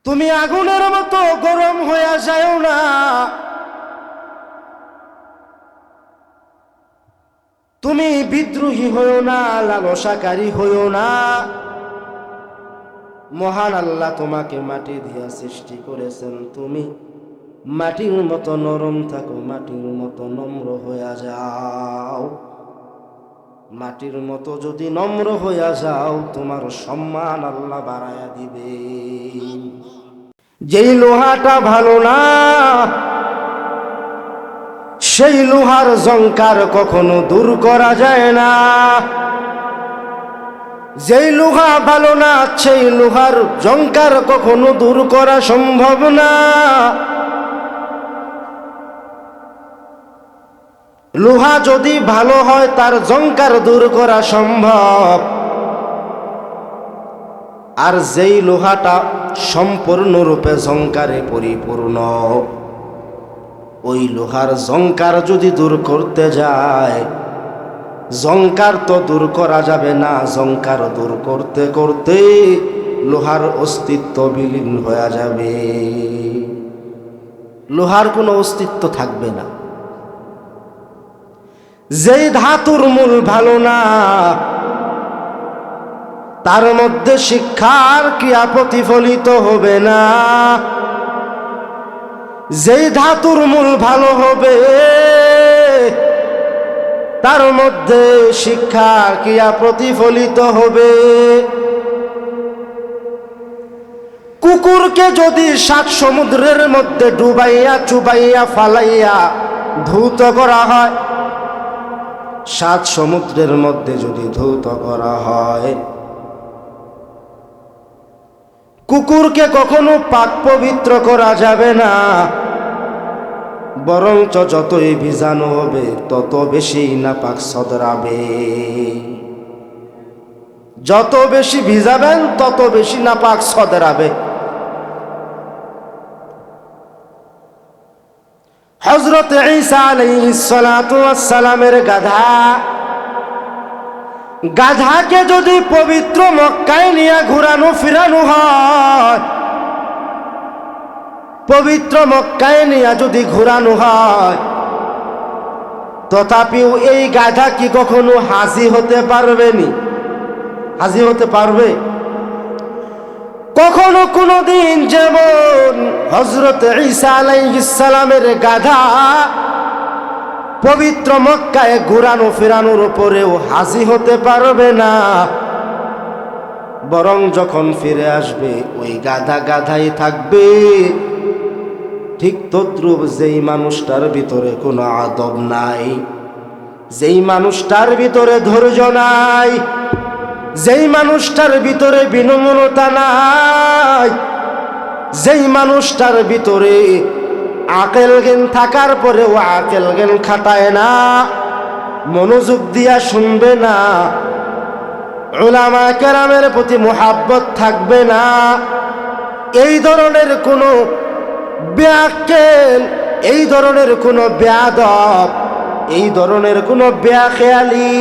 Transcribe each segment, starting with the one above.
তুমি আগুনের মতো গরম হয়ে যাও না, তুমি বিদ্রোহী হইও না, লালসাকারী হইও না। মহান আল্লাহ তোমাকে মাটি দিয়া সৃষ্টি করেছেন, তুমি মাটির মতো নরম থাকো, মাটির মতো নম্র হইয়া যাও। মাটির মতো যদি নম্র হইয়া যাও, তোমার সম্মান আল্লাহ বাড়াইয়া দিবে। যেই লোহাটা ভালো না, সেই লোহার জংকার কখনো দূর করা যায় না। যেই লোহা ভালো না, সেই লোহার জংকার কখনো দূর করা সম্ভব না। লোহা যদি ভালো হয়, তার জংকার দূর করা সম্ভব। আর যেই লোহাটা সম্পূর্ণরূপে জংকারে পরিপূর্ণ, ওই লোহার জংকার যদি দূর করতে যায়, জংকার তো দূর করা যাবে না। জংকার দূর করতে করতে লোহার অস্তিত্ব বিলীন হয়ে যাবে, লোহার কোনো অস্তিত্ব থাকবে না। যেই ধাতুর মূল ভালো না, তার মধ্যে শিক্ষার ক্রিয়া প্রতিফলিত হবে না। যেই ধাতুর মূল ভালো হবে, তার মধ্যে শিক্ষার ক্রিয়া প্রতিফলিত হবে। কুকুরকে যদি ৭ সমুদ্রের মধ্যে ডুবাইয়া চুবাইয়া ফালাইয়া ধৌত করা হয়, ৭ সমুদ্রের মধ্যে যদি ধৌত করা হয়, কুকুরকে কখনো পাক পবিত্র করা যাবে না। বরঞ্চ যতই ভিজানো হবে, তত বেশি নাপাক সদরাবে। যত বেশি ভিজাবেন, তত বেশি নাপাক সদরাবে। হযরত ঈসা আলাইহিস সালাতু ওয়াস সালামের গাধাকে যদি পবিত্র মক্কায় নিয়ে ঘুরানো ফিরানো হয়, পবিত্র মক্কায় নিয়ে যদি ঘুরানো হয়, তথাপিও এই গাধা কি কখনো হাজী হতে পারবেনি? হাজী হতে পারবে? কখনো কোনোদিন যেমন হযরত ঈসা আলাইহিস সালামের গাধা পবিত্র মক্কায় ঘুরানো ফেরানোর উপরেও হাজী হতে পারবে না। বরং যখন ফিরে আসবে, ওই গাধা গাধাই থাকবে। ঠিক তদ্রূপ যেই মানুষটার ভিতরে কোনো আদব নাই, যেই মানুষটার ভিতরে ধৈর্য নাই, যেই মানুষটার ভিতরে বিনম্রতা নাই, যেই মানুষটার ভিতরে আকেল জ্ঞান থাকার পরেও আকেল জ্ঞান খাটায় না, মনোযোগ দিয়া শুনবে না, উলামা কেরামের প্রতি মুহাব্বত থাকবে না, এই ধরনের কোনো বেআকেল, এই ধরনের কোনো বেয়াদব, এই ধরনের কোনো বেয়াখেয়ালি,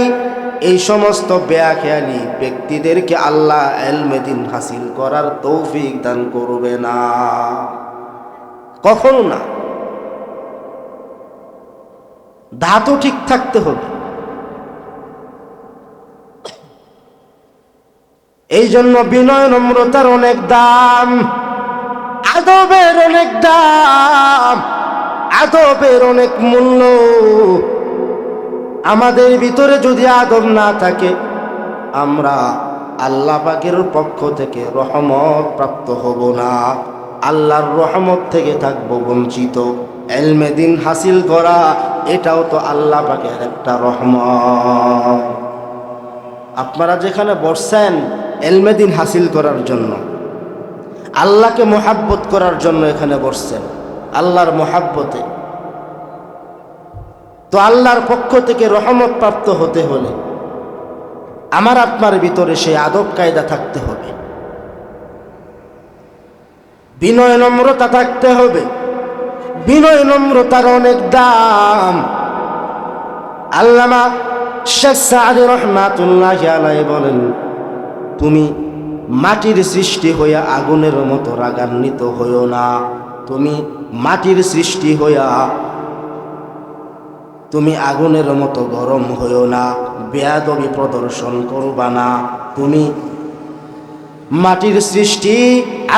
এই সমস্ত বেয়াখেয়ালি ব্যক্তিদেরকে আল্লাহ ইলমে দ্বীন হাসিল করার তৌফিক দান করবে না, কখনো না। ধাতু ঠিক থাকতে হবে। এই জন্য বিনয় নম্রতার অনেক দাম, আদবের অনেক দাম, আদবের অনেক মূল্য। আমাদের ভিতরে যদি আদব না থাকে, আমরা আল্লাহ পাকের পক্ষ থেকে রহমত প্রাপ্ত হব না, আল্লাহর রহমত থেকে থাকবো বঞ্চিত। ইলমে দ্বীন হাসিল করা, এটাও তো আল্লাহ পাকের একটা রহমত। আপনারা যেখানে বসছেন ইলমে দ্বীন হাসিল করার জন্য, আল্লাহকে মুহাব্বত করার জন্য এখানে বসছেন, আল্লাহর মুহাব্বতে। তো আল্লাহর পক্ষ থেকে রহমত প্রাপ্ত হতে হলে আমার আপনার ভিতরে সেই আদব কায়দা থাকতে হবে, বিনয় নম্রতা থাকতে হবে। বিনয় নম্রতার অনেক দাম। আল্লামা শেখ সাদি রহমাতুল্লাহি আলাইহি বলেন, তুমি মাটির সৃষ্টি হইয়া আগুনের মতো রাগান্বিত হইও না। তুমি মাটির সৃষ্টি হইয়া তুমি আগুনের মতো গরম হইও না, বেয়াদবি প্রদর্শন করবা না। তুমি মাটির সৃষ্টি,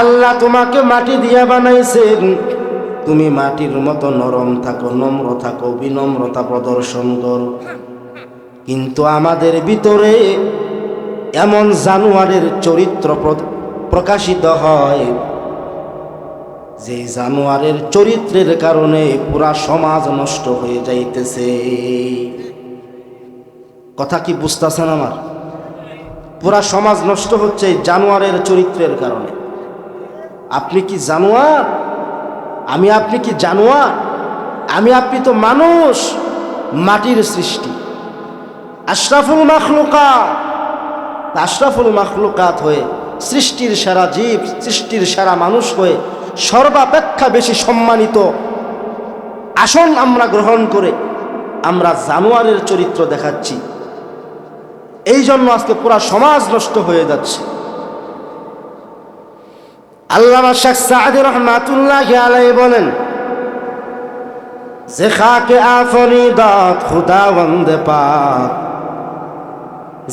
আল্লাহ তোমাকে মাটি দিয়া বানাইছেন, তুমি মাটির মতো নরম থাকো, নম্র থাকো, বিনম্রতা প্রদর্শন করো। কিন্তু আমাদের ভিতরে এমন জানোয়ারের চরিত্র প্রকাশিত হয়, যে জানোয়ারের চরিত্রের কারণে পুরা সমাজ নষ্ট হয়ে যাইতেছে। কথা কি বুঝতেছেন আমার? পুরা সমাজ নষ্ট হচ্ছে জানোয়ারের চরিত্রের কারণে। আপনি কি জানোয়ার? আপনি কি জানোয়ার? আপনি তো মানুষ, মাটির সৃষ্টি, আশরাফুল মাখলুকাত। আশরাফুল মাখলুকাত হয়ে, সৃষ্টির সেরা জীব, সৃষ্টির সেরা মানুষ হয়ে সর্বাপেক্ষা বেশি সম্মানিত আসন আমরা গ্রহণ করে আমরা জানোয়ারের চরিত্র দেখাচ্ছি। এই জন্য আজকে পুরা সমাজ নষ্ট হয়ে যাচ্ছে। আল্লামা শেখ সাঈদী রহমাতুল্লাহি আলাইহি বলেন, যে খাকে আফরিদাত খুদাবন্দ পাক,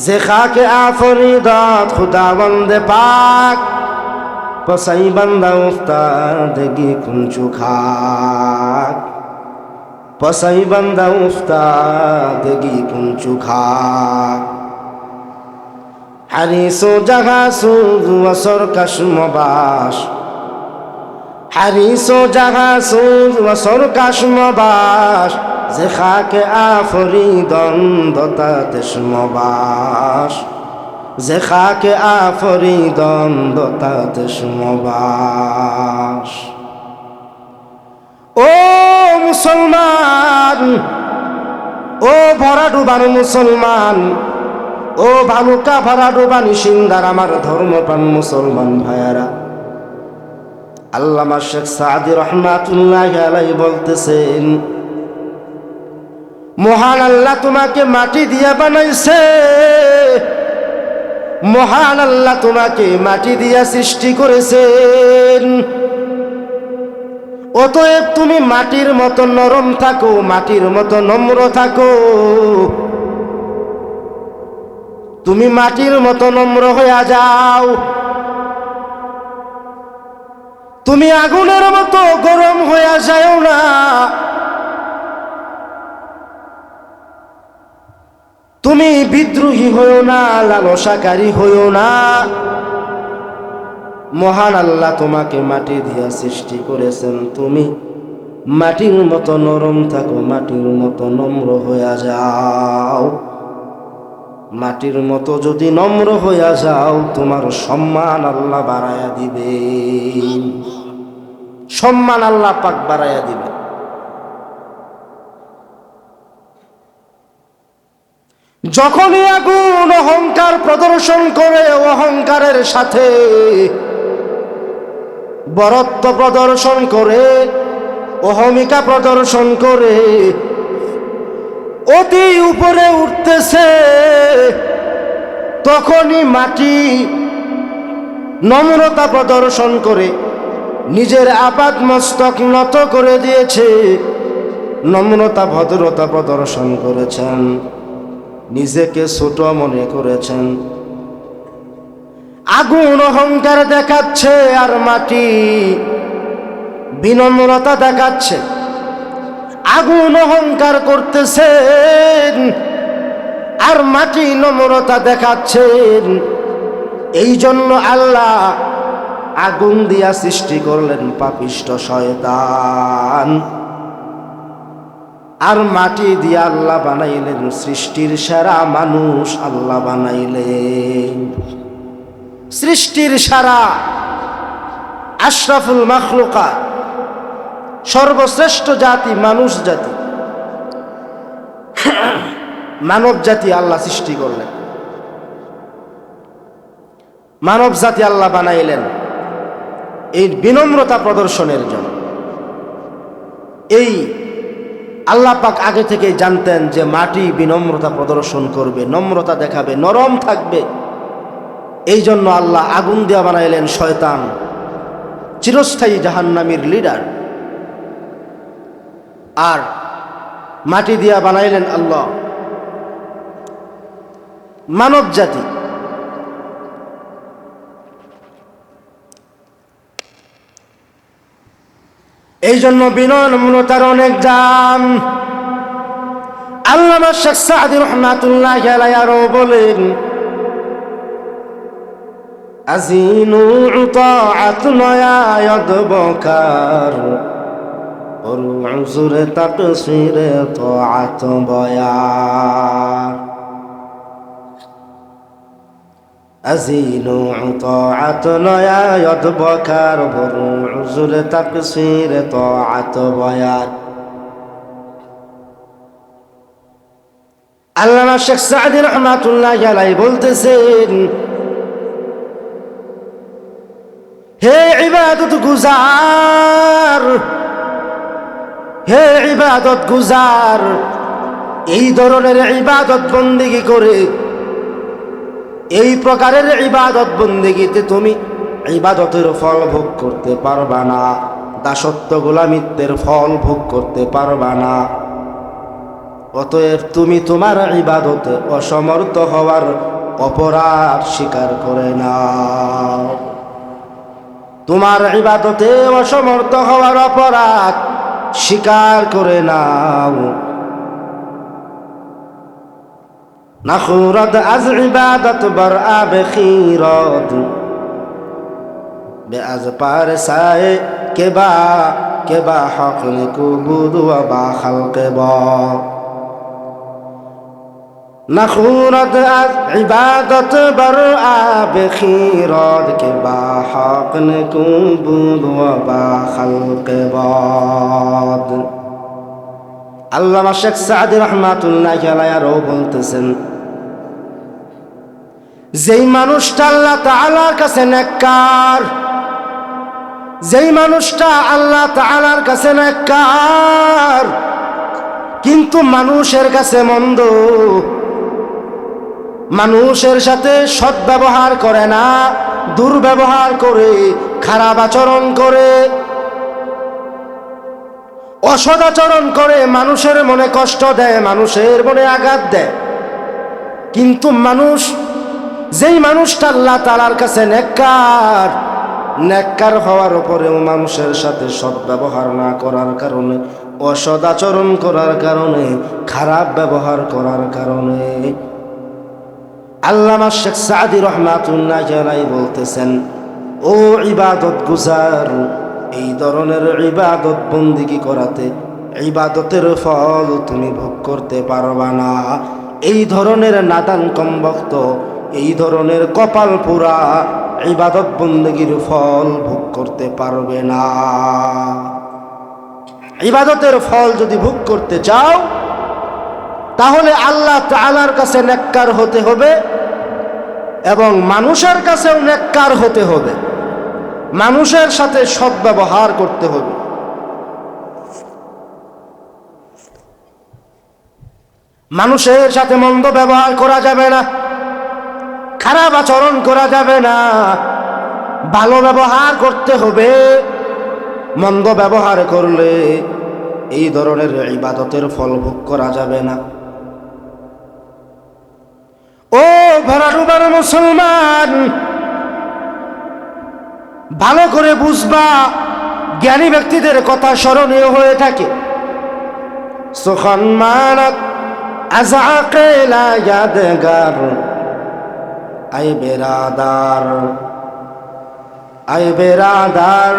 যে খাকে আফরিদাত খুদাবন্দ পাক, পসাই বান্দা উফতাদগি কুঞ্চু খাক, পসাই বান্দা উফতাদগি কুঞ্চু খাক। হারিসো জাহাসুজ ওয়াসর কাশমবাস, হারিসো জাহাসুজ ওয়াসর কাশমবাস, যে খাকে আফরিদন দতা দেশমবাস, যে খাকে আফরিদন দতা দেশমবাস। ও মুসলমান, ও ভরা ডুবানো মুসলমান, ও ভালুকা ভরা ডুবানি সিন্দার আমার ধর্মপ্রাণ মুসলমান ভাইয়ারা, আল্লামা শেখ সাঈদী রহমাতুল্লাহি আলাইহি বলতেছেন, মহান আল্লাহ তোমাকে মাটি দিয়া বানাইছে, মহান আল্লাহ তোমাকে মাটি দিয়া সৃষ্টি করেছেন। অতএব তুমি মাটির মতো নরম থাকো, মাটির মতো নম্র থাকো। তুমি মাটির মতো নম্র হইয়া যাও। তুমি আগুনের মতো গরম হইয়া যাও না। তুমি বিদ্রোহী হইও না, লালসাকারী হইও না। মহান আল্লাহ তোমাকে মাটি দিয়া সৃষ্টি করেছেন, তুমি মাটির মতো নরম থাকো, মাটির মতো নম্র হইয়া যাও। মাটির মতো যদি নম্র হইয়া যাও, তোমার সম্মান আল্লাহ বাড়াইয়া দিবে, সম্মান আল্লাহ পাক বাড়াইয়া দিবে। যখনই আগুন অহংকার প্রদর্শন করে, অহংকারের সাথে বরত্ব প্রদর্শন করে, অহমিকা প্রদর্শন করে, অতি উপরে উঠতেছে, তখনই মাটি নম্রতা প্রদর্শন করে নিজের আপাত মস্তক নত করে দিয়েছে, নম্রতা ভদ্রতা প্রদর্শন করেছেন, নিজেকে ছোট মনে করেছেন। আগুন অহংকার দেখাচ্ছে আর মাটি বিনম্রতা দেখাচ্ছে। আগুন অহংকার করতেছেন আর মাটি নম্রতা দেখাচ্ছেন। এই জন্য আল্লাহ আগুন দিয়া সৃষ্টি করলেন পাপিষ্ঠ শয়তান, আর মাটি দিয়া আল্লাহ বানাইলেন সৃষ্টির সেরা মানুষ। আল্লাহ বানাইলেন সৃষ্টির সেরা আশরাফুল মাখলুকাত, সর্বশ্রেষ্ঠ জাতি মানুষ জাতি, মানব জাতি আল্লাহ সৃষ্টি করলেন। মানব জাতি আল্লাহ বানাইলেন এই বিনম্রতা প্রদর্শনের জন্য। এই আল্লাহ পাক আগে থেকেই জানতেন যে মাটি বিনম্রতা প্রদর্শন করবে, নম্রতা দেখাবে, নরম থাকবে। এই জন্য আল্লাহ আগুন দিয়া বানাইলেন শয়তান, চিরস্থায়ী জাহান্নামীর লিডার, আর মাটি দিয়া বানাইলেন আল্লাহ মানব জাতি। এই জন্য বিনম্রতার অনেক দাম। আল্লামা শেখ সাদি রহমাতুল্লাহি আলাইহি আরো বলেন, আজিনু তাআত নয়ায়দ বকার ওর উযুরে তাকসিরে তাআত বয়ান। আজিনু তাআত নয়ায়দ বকার ওর উযুরে তাকসিরে তাআত বয়ান। আল্লামা শেখ সাদি রহমাতুল্লাহি আলাইহি বলতেছেন, হে ইবাদত গুজার, হে ইবাদত গুজার, এই ধরনের ইবাদত বন্দেগী করে, এই প্রকারের ইবাদত বন্দেগীতে তুমি ইবাদতের ফল ভোগ করতে পারবা না, দাসত্ব গোলামিত্বের ফল ভোগ করতে পারবা না। অতএব তুমি তোমার ইবাদতে অসমর্থ হওয়ার অপরাধ স্বীকার করে নাও। তোমার ইবাদতে অসমর্থ হওয়ার অপরাধ স্বীকার করে নাও। নাখুরদ আজ ইবাদত বর আবে খিরদ বে আজ পার সায়ে কেবা হক কুবুদ ওয়া বা খালকে বা। نخورد از عبادت بر آب خیراد که با حق نکون بود و با خلق باد। আল্লামা শেখ সাদি রহমাতুল্লাহি আলাইহি আরো বলতেছেন, যেই মানুষটা আল্লাহ তাআলার কাছে নেককার, যেই মানুষটা আল্লাহ তাআলার কাছে নেককার কিন্তু মানুষের কাছে মন্দ, মানুষের সাথে সদ্ব্যবহার করে না, দুর্ব্যবহার করে, খারাপ আচরণ করে, অসদাচরণ করে, মানুষের মনে কষ্ট দেয়, মানুষের মনে আঘাত দেয়, কিন্তু মানুষ, যেই মানুষটা আল্লাহ তাআলার কাছে নেককার, নেককার হওয়ার উপরেও মানুষের সাথে সদ্ব্যবহার না করার কারণে, অসদাচরণ করার কারণে, খারাপ ব্যবহার করার কারণে, আল্লামা শেখ সাদি রহমাতুল্লাহি আলাইহি বলতেছেন, ও ইবাদত গুজার, এই ধরনের ইবাদত বন্দেগী করাতে ইবাদতের ফল তুমি ভোগ করতে পারবা না। এই ধরনের নাদান কমবক্ত, এই ধরনের কপাল পুরা ইবাদত বন্দেগীর ফল ভোগ করতে পারবে না। ইবাদতের ফল যদি ভোগ করতে চাও তাহলে আল্লাহ তাআলার কাছে নেককার হতে হবে এবং মানুষের কাছেও নেককার হতে হবে, মানুষের সাথে সদ্ব্যবহার করতে হবে। মানুষের সাথে মন্দ ব্যবহার করা যাবে না, খারাপ আচরণ করা যাবে না, ভালো ব্যবহার করতে হবে। মন্দ ব্যবহার করলে এই ধরনের ইবাদতের ফল ভোগ করা যাবে না। ও ভরাডুবার মুসলমান, ভালো করে বুঝবা, জ্ঞানী ব্যক্তিদের কথা স্মরণীয় হয়ে থাকে। সুখন মানত আজাকেলা ইয়াদগার, আই বেরাদার, আই বেরাদার,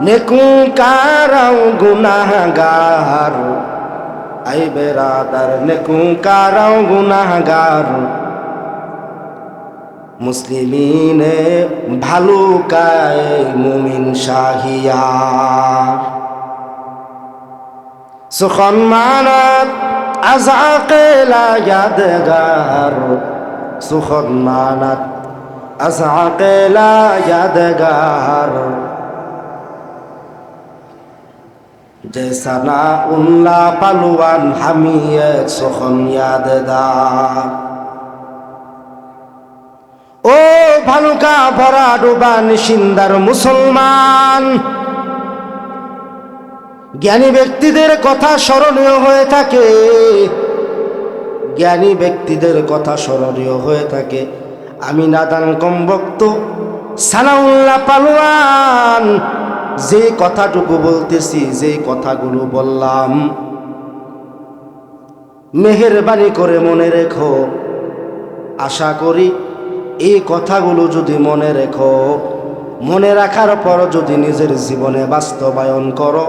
নেকুকারাও গুনাহগার, আই বেরাদার, নেকুকারাও গুনাহগার, মুসলিমিনে ভালুকায় মুমিন শাহিয়া। সুখন মানত আজাকেলা ইয়াদগার, সুখন মানত আজাকেলা ইয়াদগার, जैसा ना उल्ला पलवान हमी एक सुखन यादगार। ও ভালুকা ভরা ডোবা নিশিন্দার মুসলমান, জ্ঞানী ব্যক্তিদের কথা স্মরণীয় হয়ে থাকে, জ্ঞানী ব্যক্তিদের কথা স্মরণীয় হয়ে থাকে। আমি নাদান কমবক্ত সানাউল্লাহ পালোয়ান যে কথাটুকু বলতেছি, যে কথাগুলো বললাম, মেহেরবানি করে মনে রেখো। আশা করি এই কথাগুলো যদি মনে রেখো, মনে রাখার পর যদি নিজের জীবনে বাস্তবায়ন করো,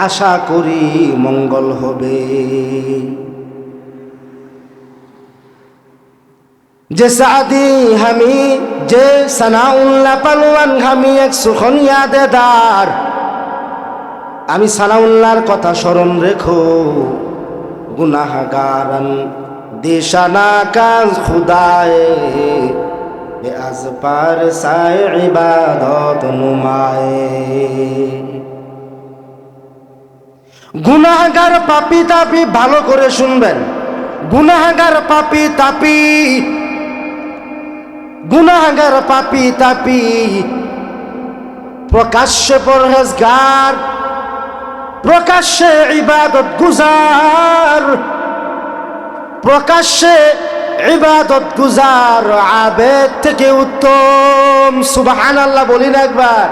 আশা করি মঙ্গল হবে। যে সাদি হামি, যে সানাউল্লাহ পালোয়ান হামি এক সুখনিয়া দেদার, আমি সানাউল্লাহর কথা স্মরণ রেখো। গুনাহগারান দিশানা কাজ খুদায়ে বে আজ পার সায় ইবাদত নুমায়ে। গুনাহগার পাপী তাপি, ভালো করে শুনবেন, গুনাহগার পাপী তাপি, গুনাহগার পাপী তাপি, প্রকাশ্যে পরহেজগার, প্রকাশ্যে ইবাদত গুজার, প্রকাশ্যে ইবাদত গুজার আবেদ থেকে উত্তম। সুবহানাল্লাহ বলি না একবার?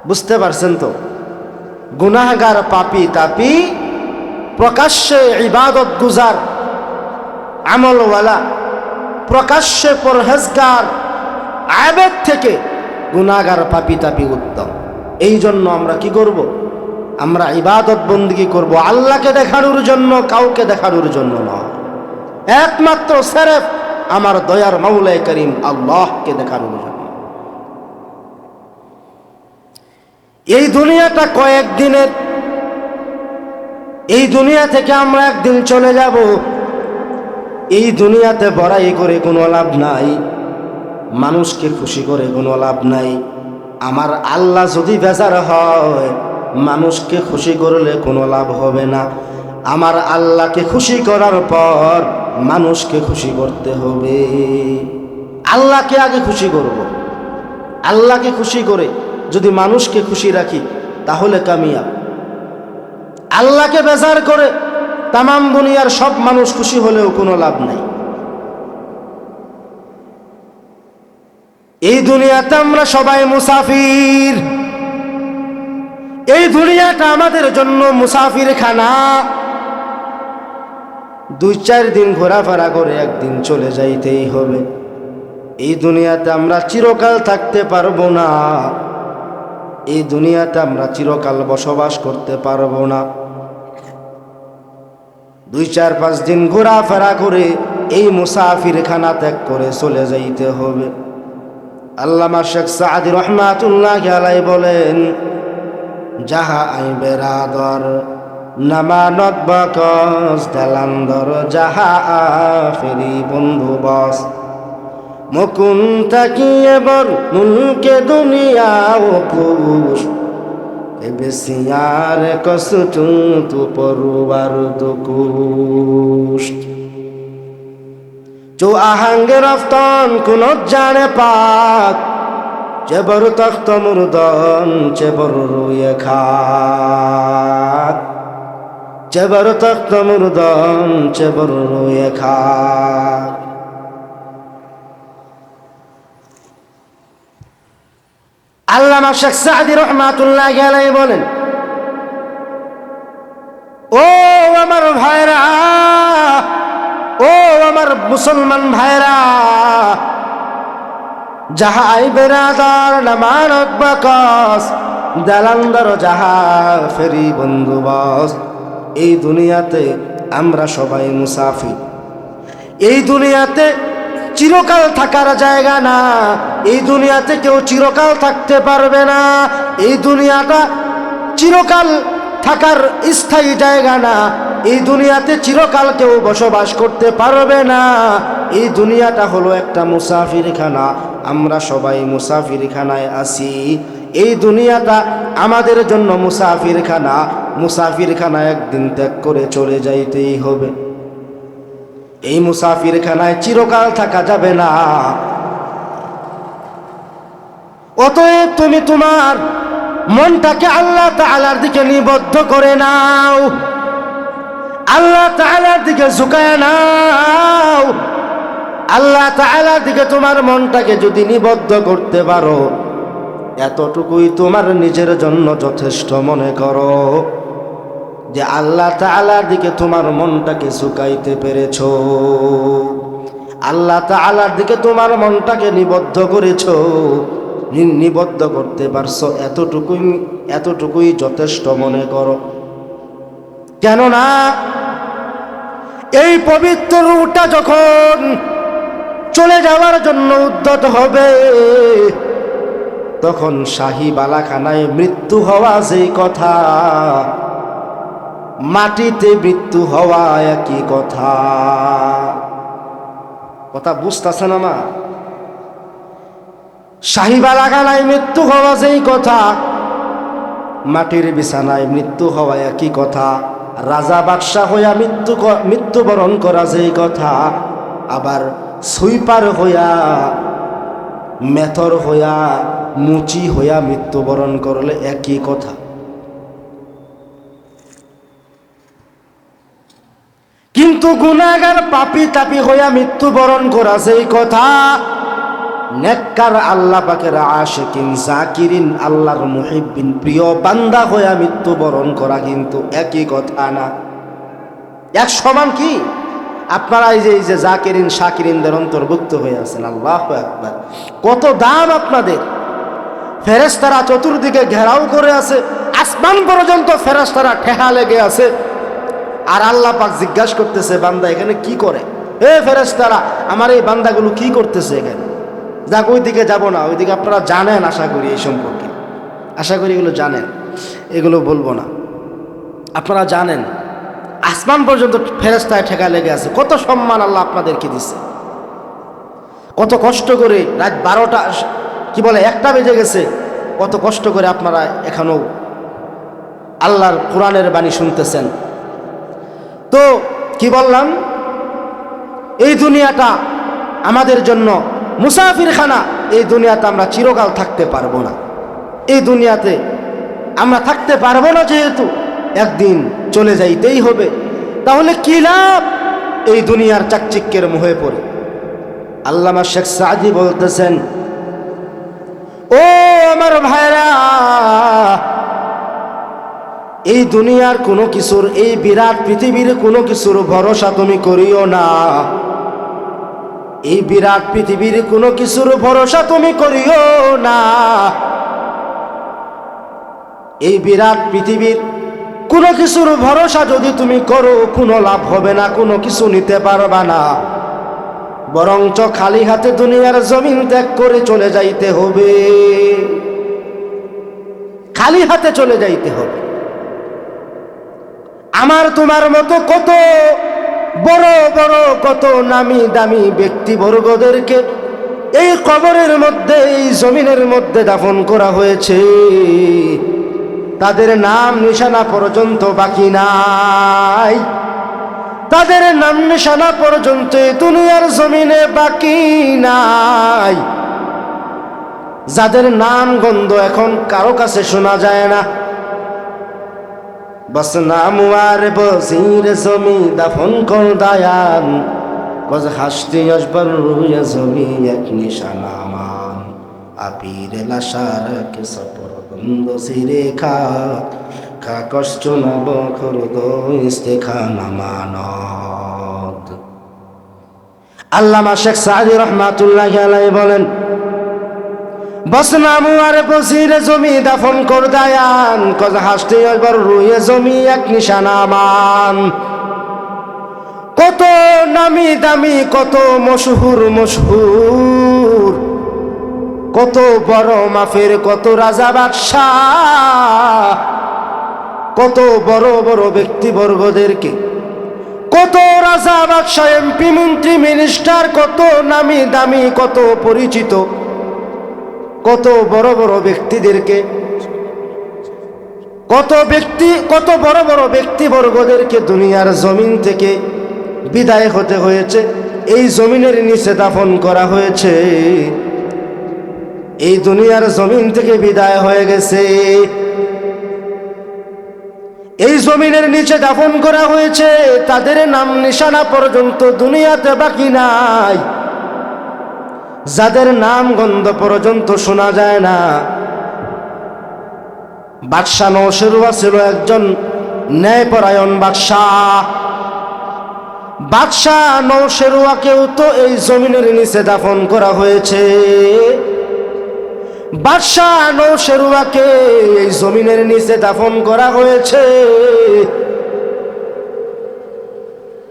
বুঝতে পারছেন তো? গুনাহগার পাপী তাপি, প্রকাশ্যে ইবাদত গুজার আমলওয়ালা, প্রকাশ্যে পরহেজগার আবেদ থেকে গুনাহগার পাপী তাপি উত্তম। এই জন্য আমরা কি করব? আমরা ইবাদত বন্দেগী করব আল্লাহকে দেখানোর জন্য, কাউকে দেখানোর জন্য নয়, একমাত্র সেরেফ আমার দয়ার মাওলায়ে করিম আল্লাহকে দেখানোর জন্য। এই দুনিয়াটা কয়েকদিনের, এই দুনিয়া থেকে আমরা একদিন চলে যাব। এই দুনিয়াতে বড়াই করে কোনো লাভ নাই, মানুষকে খুশি করে কোনো লাভ নাই। আমার আল্লাহ যদি বেজার হয়, মানুষকে খুশি করলে কোনো লাভ হবে না। আমার আল্লাহকে খুশি করার পর মানুষকে খুশি করতে হবে। আল্লাহকে আগে খুশি করব। আল্লাহকে খুশি করে যদি মানুষকে খুশি রাখি তাহলে কামিয়াব। আল্লাহকে বেজার করে তামাম দুনিয়ার সব মানুষ খুশি হলেও কোনো লাভ নাই। এই দুনিয়াতে আমরা সবাই মুসাফির। এই দুনিয়াটা আমাদের জন্য মুসাফির খানা। 2-4 দিন ঘোরাফেরা করে একদিন চলে যাইতেই হবে। এই দুনিয়াতে আমরা চিরকাল থাকতে পারবো না। এই দুনিয়াতে আমরা চিরকাল বসবাস করতে পারবো না। 2-4-5 দিন ঘোরাফেরা করে এই মুসাফির খানা ত্যাগ করে চলে যাইতে হবে। আল্লামা শেখ সাদি রহমাতুল্লাহি আলাইহি বলেন, যাহা আই বেরাদর নামানত বকস দেলান্দর, যাহা আফেরি বন্ধু বস মুকুন তাকিয়ে বর মুলকে দুনিয়া ও কুশ বেসিয়ার কসুটু তু পরুবার দুকুশ। চো আহাঙ্গে রফতন কোন জানে পাক, চেবর তখ্ত মুরদন চেবর রুয়ে খাক, চেবর তখ্ত মুরদন চেবর রুয়ে খাক। আল্লামা শেখ সাদি রহমাতুল্লাহি আলাইহি বলেন, ও আমার ভাইরা, ও আমার মুসলমান ভাইরা, যাহা আই বেরাদার নামানত বাকস দালান্দর, যাহা ফেরি বন্ধু বস। এই দুনিয়াতে আমরা সবাই মুসাফির। এই দুনিয়াতে চিরকাল থাকার জায়গা না। এই দুনিয়াতে কেউ চিরকাল থাকতে পারবে না। এই দুনিয়াটা চিরকাল থাকার স্থায়ী জায়গা না। এই দুনিয়াতে চিরকাল কেউ বসবাস করতে পারবে না। এই দুনিয়াটা হলো একটা মুসাফিরখানা। আমরা সবাই মুসাফিরখানায় আছি। এই দুনিয়াটা আমাদের জন্য মুসাফিরখানা। মুসাফিরখানা একদিন ত্যাগ করে চলে যাইতেই হবে। এই মুসাফিরখানায় চিরকাল থাকা যাবে না। অতএব তুমি তোমার মনটাকে আল্লাহ তাআলার দিকে নিবদ্ধ করে নাও, আল্লাহ তাআলার দিকে ঝুঁকায় নাও। আল্লাহ তাআলার দিকে তোমার মনটাকে যদি নিবদ্ধ করতে পারো, এতটুকুই তোমার নিজের জন্য যথেষ্ট মনে করো যে আল্লাহ তাআলার দিকে তোমার মনটাকে ঝুঁকাইতে পেরেছো, আল্লাহ তাআলার দিকে তোমার মনটাকে নিবদ্ধ করেছো, নিবদ্ধ করতে পারছো, এতটুকুই যথেষ্ট মনে করো। কেননা এই পবিত্র রূহটা যখন চলে যাওয়ার জন্য উদ্যত হবে, তখন শাহী বালাখানায় মৃত্যু হওয়া যেই কথা, মাটিতে মৃত্যু হওয়া একই কথা। কথা বুঝতেছেন আমার? শাহী বালাখানায় মৃত্যু হওয়া যেই কথা, মাটির বিছানায় মৃত্যু হওয়া একই কথা। রাজা বাদশাহ হইয়া মৃত্যুবরণ করা যেই কথা, আবার সুইপার হইয়া, মেথর হইয়া, মুচি হইয়া মৃত্যুবরণ করলে একই কথা। কিন্তু গুনাহগার পাপী তাপী হইয়া মৃত্যুবরণ করা যেই কথা, নেককার আল্লাহ পাকের আশিকিন জাকিরিন, আল্লাহর মুহিব্বিন প্রিয় বান্দা হইয়া মৃত্যুবরণ করা কিন্তু একই কথা না। এক সমান কি? আপনারা এই যে জাকিরিন শাকিরিনদের অন্তর্ভুক্ত হয়ে আছেন। আল্লাহু আকবার! কত দাম আপনাদের! ফেরেশতারা চতুর্দিকে ঘেরাও করে আছে, আসমান পর্যন্ত ফেরেশতারা ঠেহা লেগে আছে। আর আল্লাহ পাক জিজ্ঞাসা করতেছে, বান্দা এখানে কি করে? এ ফেরেশতারা, আমার এই বান্দাগুলো কি করতেছে এখানে? যাক, ওইদিকে যাব না, ওইদিকে আপনারা জানেন, আশা করি এই সম্পর্কে, আশা করি এগুলো জানেন, এগুলো বলবো না। আপনারা জানেন আসমান পর্যন্ত ফেরেশতায় ঠেকা লেগে আছে। কত সম্মান আল্লাহ আপনাদেরকে দিচ্ছে, কত কষ্ট করে রাত 12টা, কি বলে 1টা বেজে গেছে, কত কষ্ট করে আপনারা এখনো আল্লাহর কোরআনের বাণী শুনতেছেন। তো কি বললাম, এই দুনিয়াটা আমাদের জন্য মুসাফিরখানা। এই দুনিয়াতে আমরা চিরকাল থাকতে পারবো না। এই দুনিয়াতে আমরা থাকতে পারবো না, যেহেতু একদিন চলে যাইতেই হবে। তাহলে কি লাভ এই দুনিয়ার চাকচিক্যের মোহে পড়ে? আল্লামা শেখ সাদি বলতেছেন, ও আমার ভাইরা, এই দুনিয়ার কোনো কিছুর, এই বিরাট পৃথিবীর কোনো কিছুর ভরসা তুমি করিও না। এই বিরাট পৃথিবীর কোনো কিছুর ভরসা তুমি করিও না। এই বিরাট পৃথিবীর কোনো কিছুর ভরসা যদি তুমি করো, কোনো লাভ হবে না, কোনো কিছু নিতে পারবা না। বরঞ্চ খালি হাতে দুনিয়ার জমিন ত্যাগ করে চলে যাইতে হবে, খালি হাতে চলে যাইতে হবে। আমার তোমার মতো কত বড় বড়, কত নামি দামি ব্যক্তিবর্গদেরকে এই কবরের মধ্যে, এই জমিনের মধ্যে দাফন করা হয়েছে। তাদের নাম নিশানা পর্যন্ত বাকি নাই, তাদের নাম নিশানা পর্যন্ত দুনিয়ার জমিনে বাকি নাই। যাদের নাম গন্ধ এখন কারো কাছে শোনা যায় না, বস নাম আর বসির জমি দাফন কর দায়ান, কজ হাসতে আসবার রুয়া জমি এক নিশানা মান, আপির লাশার কে সপর বন্ধ সিরে খা, খা কষ্ট না বখর দইস্তে খানা মানত। আল্লামা শেখ সাদি রহমাতুল্লাহি আলাইহি বলেন, বসনামু আর বসির জমি দাফন কর দায়ান, কজ হাসতে একবার রুয়ে জমি এক নিশানা মান। কত নামি দামি, কত মশহুর মশহুর, কত বড় মাফের, কত রাজা বাদশাহ, কত বড় বড় ব্যক্তিবর্গদেরকে, কত রাজা বাদশাহ, এমপি মন্ত্রী মিনিস্টার, কত নামি দামি, কত পরিচিত, কত বড় বড় ব্যক্তিদেরকে, কত বড় বড় ব্যক্তিবর্গদেরকে দুনিয়ার জমিন থেকে বিদায় হতে হয়েছে, এই জমিনের নিচে দাফন করা হয়েছে, এই দুনিয়ার জমিন থেকে বিদায় হয়ে গেছে, এই জমিনের নিচে দাফন করা হয়েছে, তাদের নাম নিশানা পর্যন্ত দুনিয়াতে বাকি নাই, যাদের নাম গন্ধ পর্যন্ত শোনা যায় না। বাদশাহ নওশেরুয়া ছিল একজন ন্যায়পরায়ণ বাদশাহ। বাদশাহ নওশেরুয়াকেও তো এই জমিনের নিচে দাফন করা হয়েছে। বাদশাহ নওশেরুয়াকে এই জমিনের নিচে দাফন করা হয়েছে।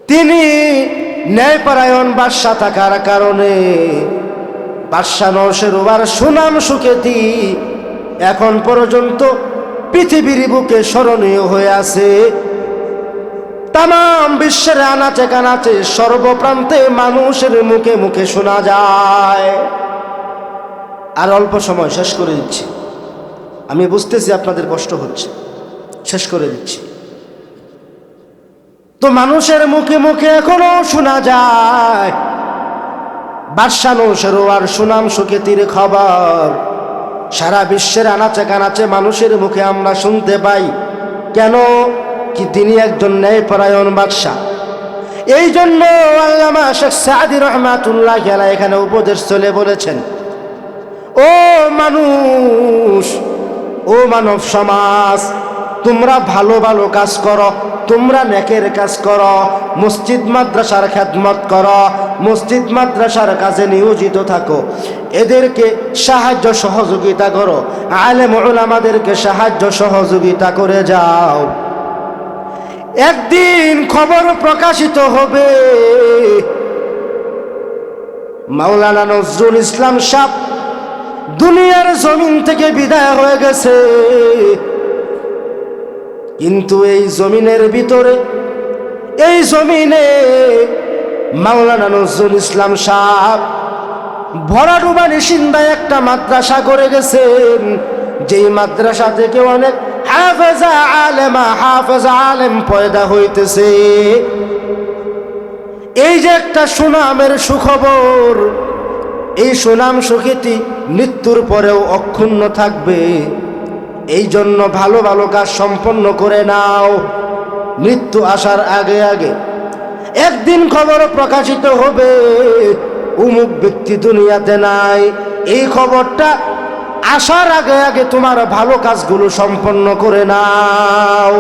তিনি ন্যায়পরায়ণ বাদশাহ থাকার কারণে বাদশাহ নওশেরুয়ার সুনাম সুখ্যাতি এখন পর্যন্ত পৃথিবীর বুকে স্মরণীয় হয়ে আছে। তামাম বিশ্বের আনাচে কানাচে সর্বপ্রান্তে মানুষের মুখে মুখে শোনা যায়। আর অল্প সময় শেষ করে দিচ্ছি, আমি বুঝতেছি আপনাদের কষ্ট হচ্ছে, শেষ করে দিচ্ছি। তো মানুষের মুখে মুখে এখনো শোনা যায় বাদশাহ নওশেরুয়ার সুনাম সুখ্যাতির খবর সারা বিশ্বের আনাচে কানাচে মানুষের মুখে আমরা শুনতে পাই। কেন? কি তিনি একজন ন্যায়পরায়ণ বাদশাহ। এই জন্য আল্লামা শেখ সাদি রহমাতুল্লাহ আলাইহি এখানে উপদেশ চলে বলেছেন, ও মানুষ, ও মানব সমাজ, তোমরা ভালো ভালো কাজ করো, তোমরা নেকের কাজ করো, মসজিদ মাদ্রাসার খেদমত করো, মসজিদ মাদ্রাসার কাজে নিয়োজিত থাকো, এদেরকে সাহায্য সহযোগিতা করো, আলেম উলামাদেরকে সাহায্য সহযোগিতা করে যাও। একদিন খবর প্রকাশিত হবে মাওলানা নজরুল ইসলাম সাহেব দুনিয়ার জমিন থেকে বিদায় হয়ে গেছে, কিন্তু এই জমিনের ভিতরে, এই জমিনে মাওলানা নজরুল ইসলাম সাহেব ভরাডুবা নিশিন্দায় একটা মাদ্রাসা করে গেছেন, যেই মাদ্রাসা থেকে অনেক হাফেজা আলেম পয়দা হইতেছে। এই যে একটা সুনামের সুখবর, এই সুনাম সুখ্যাতি মৃত্যুর পরেও অক্ষুণ্ণ থাকবে। এই জন্য ভালো ভালো কাজ সম্পন্ন করে নাও, মৃত্যু আসার আগে আগে। একদিন খবর প্রকাশিত হবে অমুক ব্যক্তি দুনিয়াতে নাই, এই খবরটা আসার আগে আগে তোমার ভালো কাজগুলো সম্পন্ন করে নাও,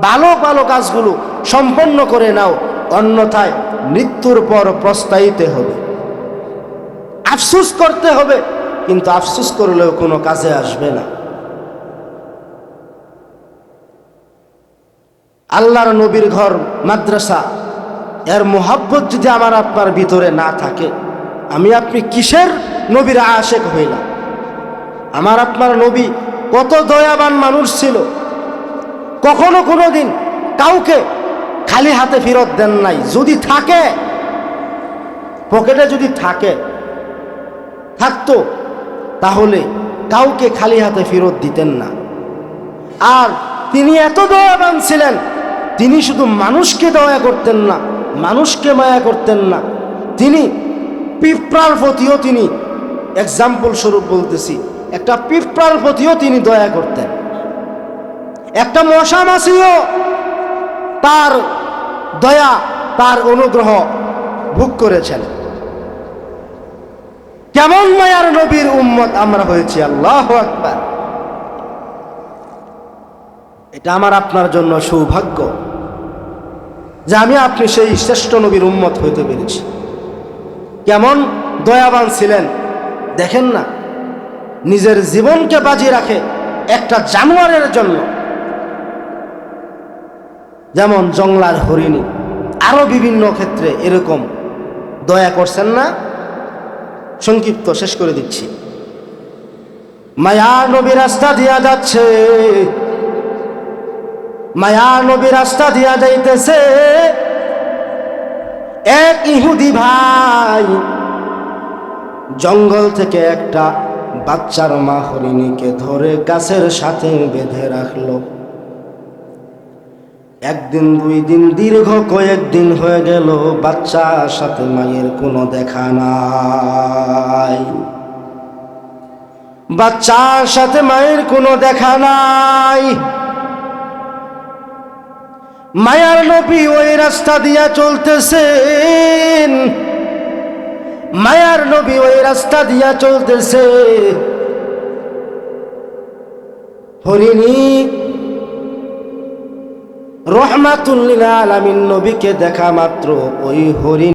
ভালো ভালো কাজগুলো সম্পন্ন করে নাও, অন্যথায় মৃত্যুর পর পস্তাইতে হবে, আফসোস করতে হবে, কিন্তু আফসোস করলেও কোনো কাজে আসবে না। আল্লাহর নবীর ঘর মাদ্রাসা, এর মোহাব্বত যদি আমার আপনার ভিতরে না থাকে, আমি আপনি কিসের নবীর আশেক হইলাম? আমার আপনার নবী কত দয়াবান মানুষ ছিল, কখনো কোনো দিন কাউকে খালি হাতে ফেরত দেন নাই। যদি থাকে, পকেটে যদি থাকতো, তাহলে কাউকে খালি হাতে ফেরত দিতেন না। আর তিনি এত দয়াবান ছিলেন, তিনি শুধু মানুষকে দয়া করতেন না, মানুষকে মায়া করতেন না, তিনি পিঁপড়ার প্রতিও তিনি, এক্সাম্পল স্বরূপ বলতেছি, একটা পিঁপড়ার প্রতিও তিনি দয়া করতেন, একটা মশা মাছিও তার দয়া, তার অনুগ্রহ ভোগ করেছেন। কেমন মায়ার নবীর উম্মত আমরা হয়েছি! আল্লাহু আকবার! এটা আমার আপনার জন্য সৌভাগ্য যে আমি আপনি সেই শ্রেষ্ঠ নবীর উম্মত হইতে পেরেছি। কেমন দয়াবান ছিলেন দেখেন না, নিজের জীবনকে বাজি রাখে একটা জানোয়ারের জন্য, যেমন জংলার হরিণী, আরো বিভিন্ন ক্ষেত্রে এরকম দয়া করছেন না? সংক্ষিপ্ত শেষ করে দিচ্ছি। মায়া নবী রাস্তা দিয়া যাচ্ছে, মায়া নবী রাস্তা দিয়া যাইতেছে, এক ইহুদি ভাই জঙ্গল থেকে একটা বাচ্চার মা হরিণীকে ধরে গাছের সাথে বেঁধে রাখলো। একদিন 2 দিন দীর্ঘ কয়েকদিন হয়ে গেল, বাচ্চার সাথে মায়ের কোনো দেখা নাই। বাচ্চার সাথে মায়ের কোনো দেখা নাই। মায়ার নবী ওই রাস্তা দিয়া চলতেছেন, মায়ার নবী ওই রাস্তা দিয়া চলতেছে। হরিণী রহমাতুল লিল আলামিন নবীকে দেখা মাত্র ওই হরিণ